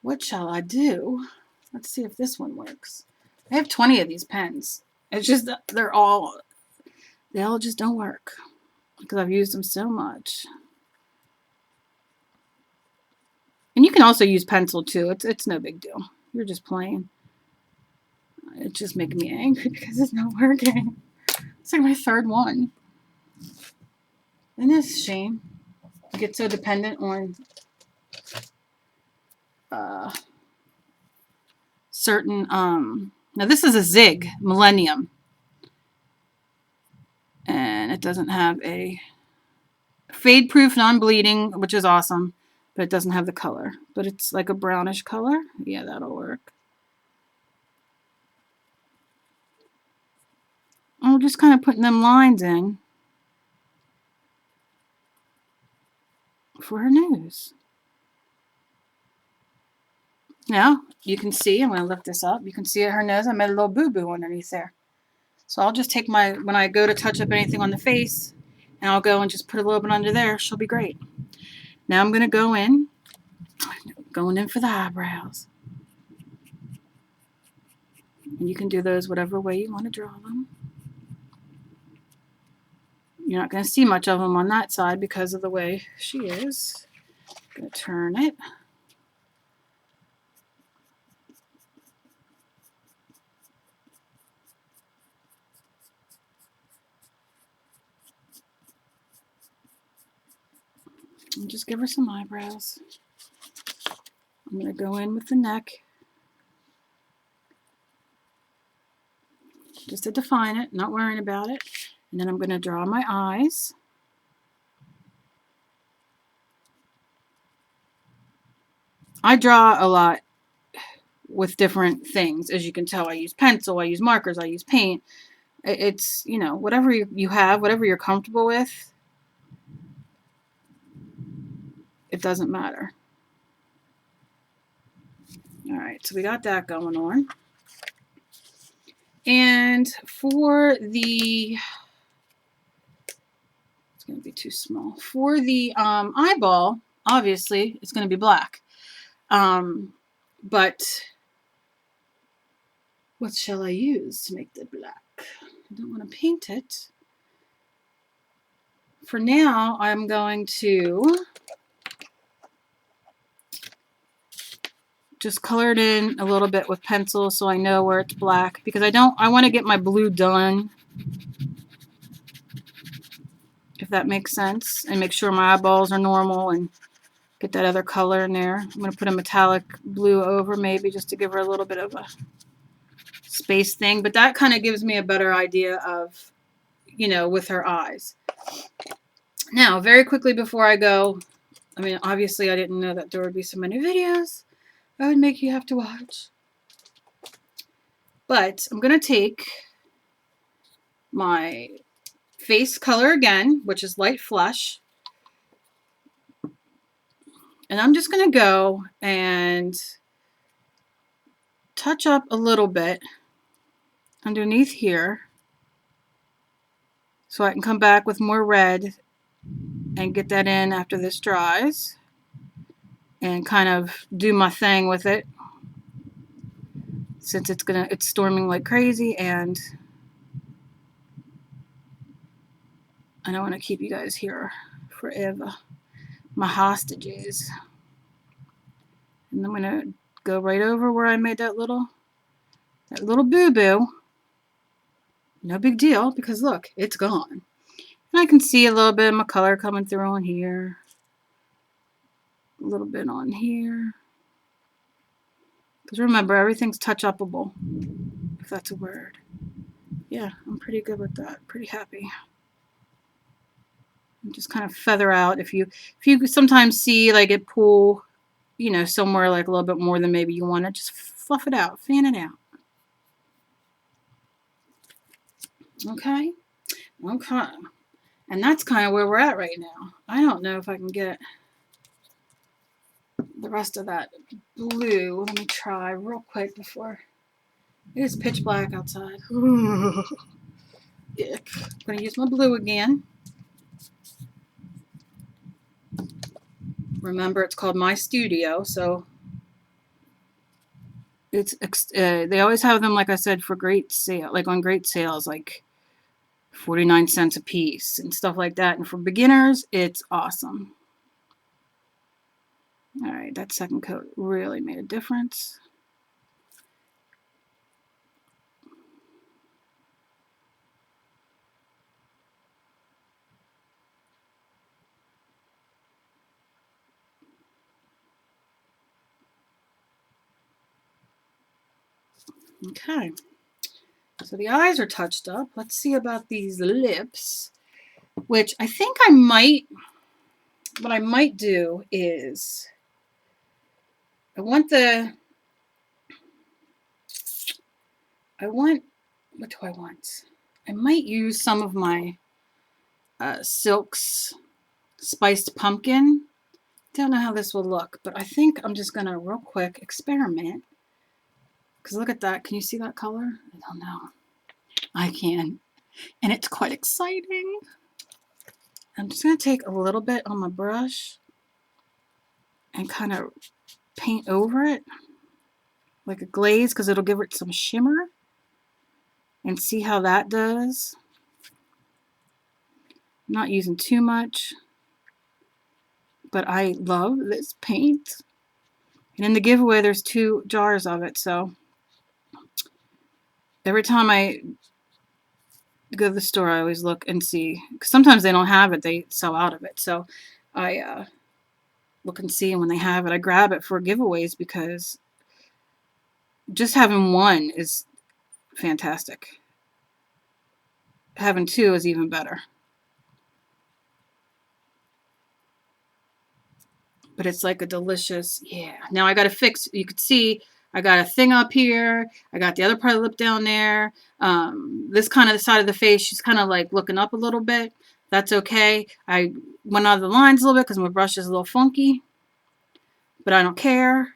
What shall I do? Let's see if this one works. I have 20 of these pens. It's just they all just don't work because I've used them so much. And you can also use pencil too. It's no big deal. You're just playing. It's just making me angry because it's not working. It's like my third one. Isn't this a shame? I get so dependent on certain now this is a Zig Millennium. And it doesn't have a fade proof non-bleeding, which is awesome, but it doesn't have the color. But it's like a brownish color. Yeah, that'll work. And we're just kind of putting them lines in for her nose. Now, you can see, I'm going to lift this up, you can see at her nose I made a little boo-boo underneath there. So I'll just take my, when I go to touch up anything on the face, and I'll go and just put a little bit under there, she'll be great. Now I'm going to go in, going in for the eyebrows. And you can do those whatever way you want to draw them. You're not going to see much of them on that side because of the way she is. I'm going to turn it. And just give her some eyebrows. I'm going to go in with the neck. Just to define it, not worrying about it. And then I'm going to draw my eyes. I draw a lot with different things. As you can tell, I use pencil, I use markers, I use paint. It's, you know, whatever you have, whatever you're comfortable with, it doesn't matter. All right, so we got that going on. And for the, it's going to be too small. For the eyeball, obviously, it's going to be black. But what shall I use to make the black? I don't want to paint it. For now, I'm going to just color it in a little bit with pencil so I know where it's black, because I want to get my blue done, if that makes sense, and make sure my eyeballs are normal and get that other color in there. I'm going to put a metallic blue over maybe just to give her a little bit of a space thing, but that kind of gives me a better idea of, you know, with her eyes. Now, very quickly before I go, I mean, obviously I didn't know that there would be so many videos I would make you have to watch. But I'm going to take my face color again, which is light flush. And I'm just going to go and touch up a little bit underneath here so I can come back with more red and get that in after this dries and kind of do my thing with it, since it's storming like crazy and I don't want to keep you guys here forever, my hostages. And I'm going to go right over where I made that little boo-boo. No big deal, because look, it's gone. And I can see a little bit of my color coming through on here. A little bit on here. Because remember, everything's touch-upable, if that's a word. Yeah, I'm pretty good with that. Pretty happy. Just kind of feather out. If you sometimes see like it pull, you know, somewhere like a little bit more than maybe you want to, just fluff it out, fan it out. Okay. Okay. And that's kind of where we're at right now. I don't know if I can get the rest of that blue. Let me try real quick before it is pitch black outside. I'm going to use my blue again. Remember, it's called My Studio, so it's they always have them, like I said, for great sale, like on great sales, like 49 cents a piece and stuff like that. And for beginners, it's awesome. All right, that second coat really made a difference. Okay, so the eyes are touched up. Let's see about these lips, which I think I might, what I might do is, what do I want? I might use some of my Silk's Spiced Pumpkin. Don't know how this will look, but I think I'm just going to real quick experiment. Because look at that. Can you see that color? I don't know. I can. And it's quite exciting. I'm just going to take a little bit on my brush and kind of paint over it like a glaze, because it'll give it some shimmer, and see how that does. I'm not using too much, but I love this paint. And in the giveaway, there's 2 jars of it, so every time I go to the store, I always look and see, because sometimes they don't have it, they sell out of it, so I look and see, and when they have it, I grab it for giveaways, because just having 1 is fantastic. Having 2 is even better. But it's like a delicious, yeah. Now I got to fix, you could see, I got a thing up here. I got the other part of the lip down there. This kind of the side of the face, she's kind of like looking up a little bit. That's okay. I went out of the lines a little bit because my brush is a little funky. But I don't care,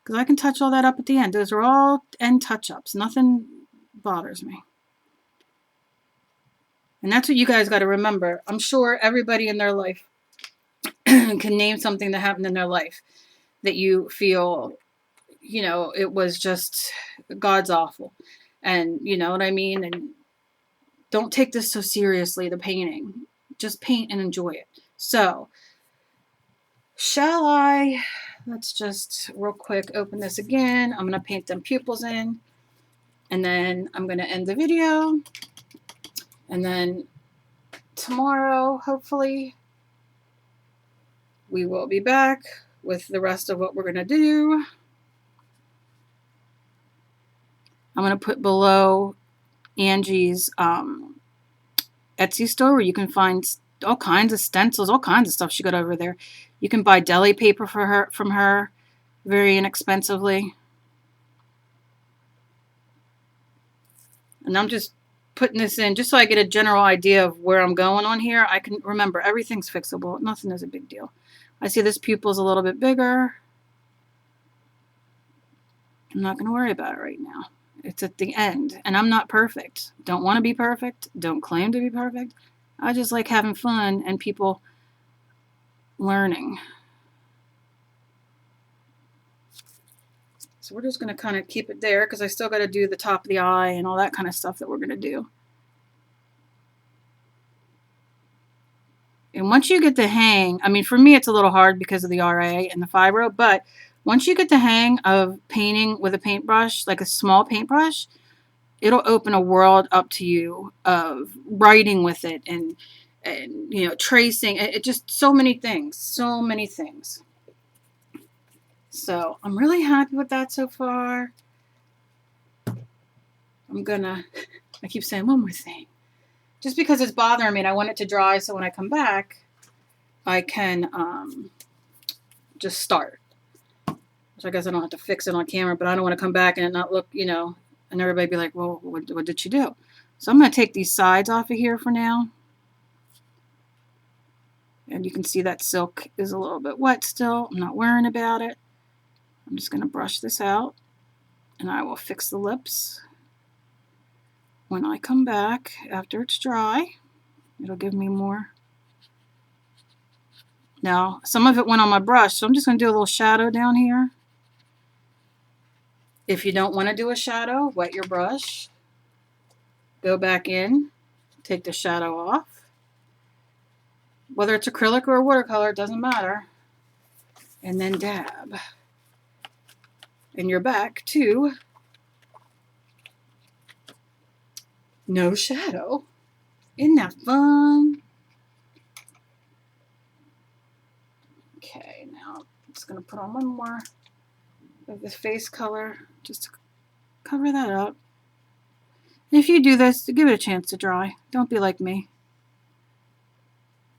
because I can touch all that up at the end. Those are all end touch-ups. Nothing bothers me. And that's what you guys got to remember. I'm sure everybody in their life can name something that happened in their life that you feel, you know, it was just God's awful. And you know what I mean? And don't take this so seriously, the painting. Just paint and enjoy it. So, shall I, let's just real quick open this again. I'm going to paint them pupils in. And then I'm going to end the video. And then tomorrow, hopefully, we will be back with the rest of what we're going to do. I'm going to put below Angie's Etsy store, where you can find all kinds of stencils, all kinds of stuff she got over there. You can buy deli paper from her very inexpensively. And I'm just putting this in just so I get a general idea of where I'm going on here. I can remember everything's fixable. Nothing is a big deal. I see this pupil's a little bit bigger. I'm not going to worry about it right now. It's at the end. And I'm not perfect. Don't want to be perfect. Don't claim to be perfect. I just like having fun and people learning. So we're just going to kind of keep it there, because I still got to do the top of the eye and all that kind of stuff that we're going to do. And once you get the hang, I mean, for me, it's a little hard because of the RA and the fibro, but once you get the hang of painting with a paintbrush, like a small paintbrush, it'll open a world up to you of writing with it and you know, tracing. It just so many things, so many things. So I'm really happy with that so far. I keep saying one more thing. just because it's bothering me and I want it to dry so when I come back, I can just start. So I guess I don't have to fix it on camera, but I don't want to come back and it not look, and everybody be like, well, what did you do? So I'm going to take these sides off of here for now. And you can see that silk is a little bit wet still. I'm not worrying about it. I'm just going to brush this out and I will fix the lips when I come back after it's dry. It'll give me more. Now, some of it went on my brush, so I'm just going to do a little shadow down here. If you don't want to do a shadow, wet your brush. Go back in, take the shadow off. Whether it's acrylic or watercolor, it doesn't matter. And then dab. And you're back to no shadow. Isn't that fun? Okay, now I'm just going to put on one more of this face color just to cover that up. And if you do this, give it a chance to dry. Don't be like me.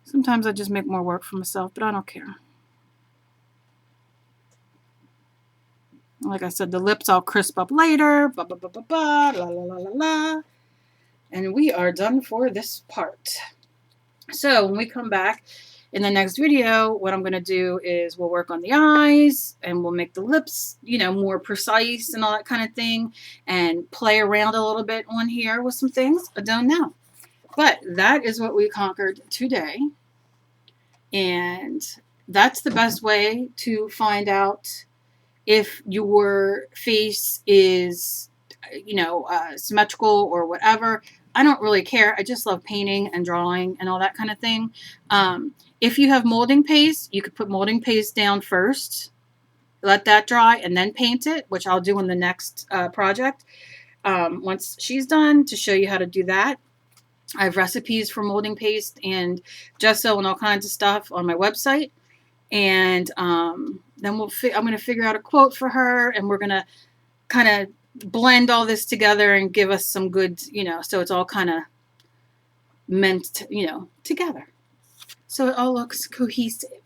Sometimes I just make more work for myself, but I don't care. Like I said, the lips I'll crisp up later. Ba, ba, ba, ba, ba, la, la, la, la, la. And we are done for this part. So when we come back in the next video, what I'm going to do is we'll work on the eyes and we'll make the lips, more precise and all that kind of thing, and play around a little bit on here with some things. I don't know. But that is what we conquered today. And that's the best way to find out if your face is, symmetrical or whatever. I don't really care. I just love painting and drawing and all that kind of thing. If you have molding paste, you could put molding paste down first, let that dry, and then paint it, which I'll do in the next project. Once she's done, to show you how to do that. I have recipes for molding paste and gesso and all kinds of stuff on my website. And then I'm going to figure out a quote for her, and we're going to kind of blend all this together and give us some good, so it's all kind of meant, together. So it all looks cohesive.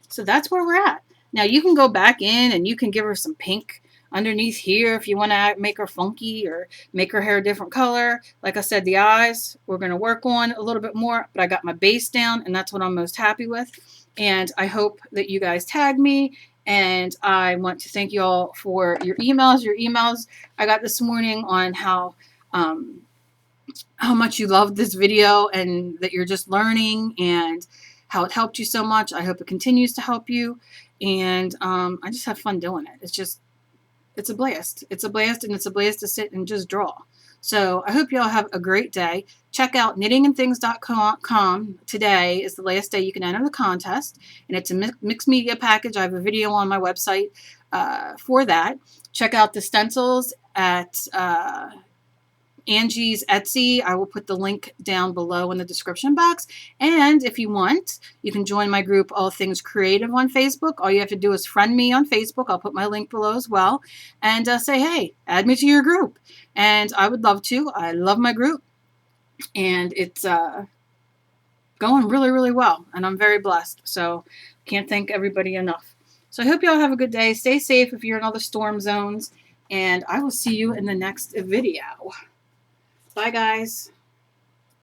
So that's where we're at. Now you can go back in and you can give her some pink underneath here if you want to make her funky or make her hair a different color. Like I said, the eyes we're going to work on a little bit more, but I got my base down and that's what I'm most happy with. And I hope that you guys tag me. And I want to thank you all for your emails I got this morning on how much you loved this video and that you're just learning and how it helped you so much. I hope it continues to help you. And I just have fun doing it. It's a blast. It's a blast, and it's a blast to sit and just draw. So I hope you all have a great day. Check out knittingandthings.com. Today is the last day you can enter the contest, and it's a mixed media package. I have a video on my website for that. Check out the stencils at Angie's Etsy. I will put the link down below in the description box. And if you want, you can join my group, All Things Creative, on Facebook. All you have to do is friend me on Facebook. I'll put my link below as well. And say, hey, add me to your group. And I would love to. I love my group. And it's going really, really well. And I'm very blessed. So can't thank everybody enough. So I hope you all have a good day. Stay safe if you're in all the storm zones. And I will see you in the next video. Bye, guys.